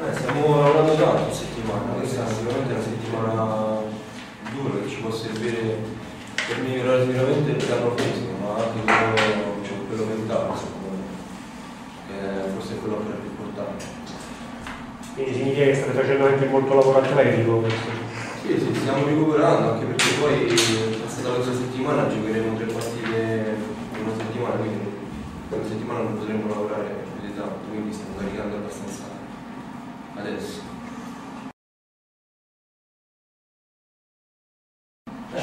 Stiamo lavorando tanto in settimana, questa sicuramente è una settimana dura che ci può servire per migliorare sicuramente il piano fisico, ma anche quello mentale, secondo me, che forse è quello ancora più importante. Quindi significa che state facendo anche molto lavoro atletico questo? Sì, stiamo recuperando, anche perché poi passata questa settimana giocheremo 3 partite in una settimana, quindi per una settimana non potremo lavorare più di tanto, quindi stiamo caricando abbastanza adesso.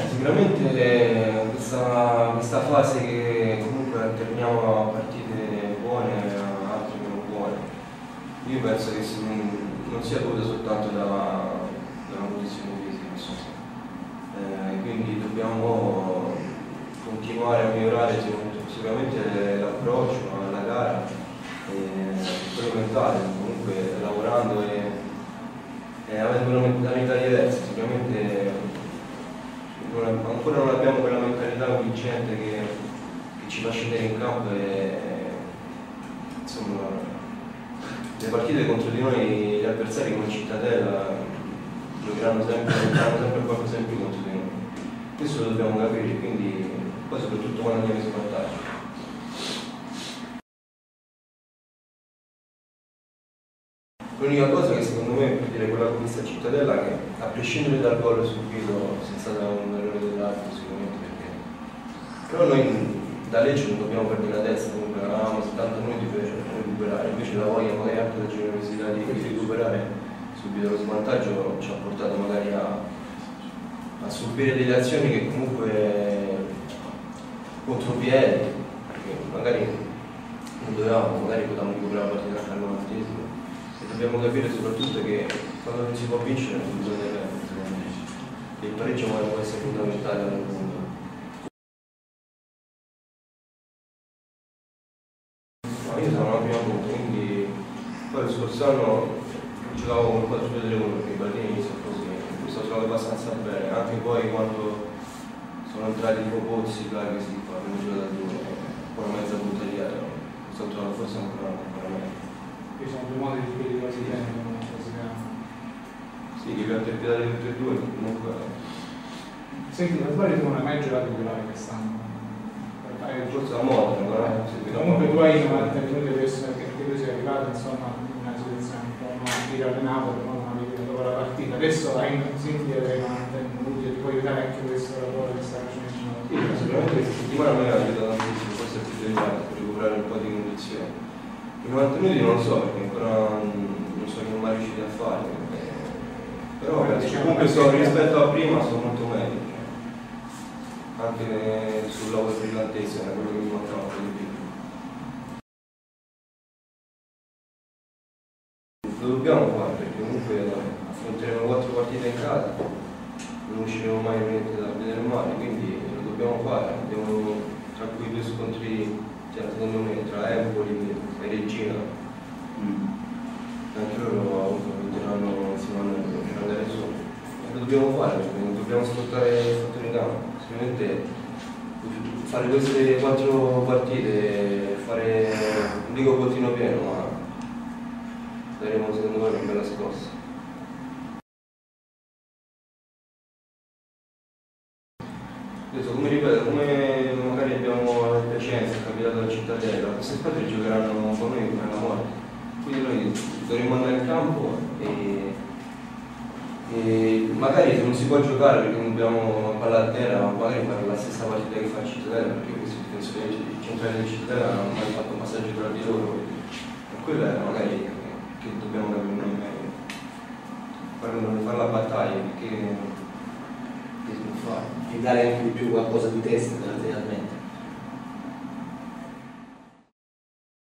Sicuramente questa fase che comunque alterniamo a partite buone a altre meno buone, io penso che non sia dovuta soltanto da una condizione fisica, quindi dobbiamo continuare a migliorare sicuramente l'approccio alla gara e quello mentale, comunque lavorando e avendo una mentalità diversa. Sicuramente ancora non abbiamo quella mentalità vincente che ci fa scendere in campo e insomma le partite contro di noi, gli avversari come Cittadella giocheranno sempre qualcosa in più contro di noi. Questo lo dobbiamo capire, quindi poi soprattutto quando andiamo in svantaggio. L'unica cosa che secondo me per dire quella conquista Cittadella è che a prescindere dal gol subito senza un errore dell'arbitro sicuramente, perché però noi da Lecce non dobbiamo perdere la testa, comunque avevamo 70 minuti per recuperare, invece la voglia magari anche la generosità di recuperare subito lo svantaggio ci ha portato magari a subire delle azioni che comunque contropiede, perché magari non dovevamo, magari potevamo recuperare la partita anche al 90esimo. E dobbiamo capire soprattutto che quando non si può vincere non bisogna perdere, il pareggio può essere fondamentale al punto. No, io sono una prima punta, quindi poi lo scorso anno giocavo con 4-2-3-1 perché i partiti iniziano così, questo ho giocato abbastanza bene, anche poi quando sono entrati i Pozzi, che si fa, abbiamo giocato a 2, un po' una mezza punteria, sto trovando forse ancora meglio. Ci sono due modi di quelli quasi bene, come si chiama. Sì, che abbiamo interpretato tutti e due, comunque. Senti, ma sbaglio tu non hai mai giocato in Milano quest'anno? Forse a modo, comunque tu hai 90 minuti adesso perché tu sei arrivato insomma in una situazione un po' non dire allenato, però non avevi dopo la partita. Adesso senti di avere 90 minuti e ti puoi aiutare anche questo lavoro che stai facendo. Sì, sicuramente questa settimana mi ha aiutato tantissimo, forse è più delicato per recuperare un po' di condizioni. I 90 minuti non lo so perché ancora non sono mai riusciti a fare, però comunque rispetto a prima sono molto meglio, anche sul lavoro di brillantezza era quello che mi mancava un po' di più. Lo dobbiamo fare perché comunque affronteremo 4 partite in casa, non usciremo mai veramente da vedere male, quindi lo dobbiamo fare, abbiamo tra cui 2 scontri secondo me tra Empoli e Regina, anche loro vinceranno insieme a noi per andare su, e lo dobbiamo fare perché non dobbiamo sfruttare il fattore in campo. Sicuramente fare queste 4 partite, fare non dico bottino pieno, ma daremo secondo me una bella scossa. Come ripeto, come magari abbiamo la Piacenza, è capitato la Cittadella, queste squadre giocheranno con noi come la morte. Quindi noi dovremmo andare in campo e magari se non si può giocare perché non abbiamo palla a terra, magari fare la stessa partita che fa il Cittadella, perché questi difensori centrali del Cittadella non hanno mai fatto un passaggio tra di loro. E quello è magari che dobbiamo capire noi meglio. Fare la battaglia, perché si può fare. E dare anche di più qualcosa di testa, letteralmente.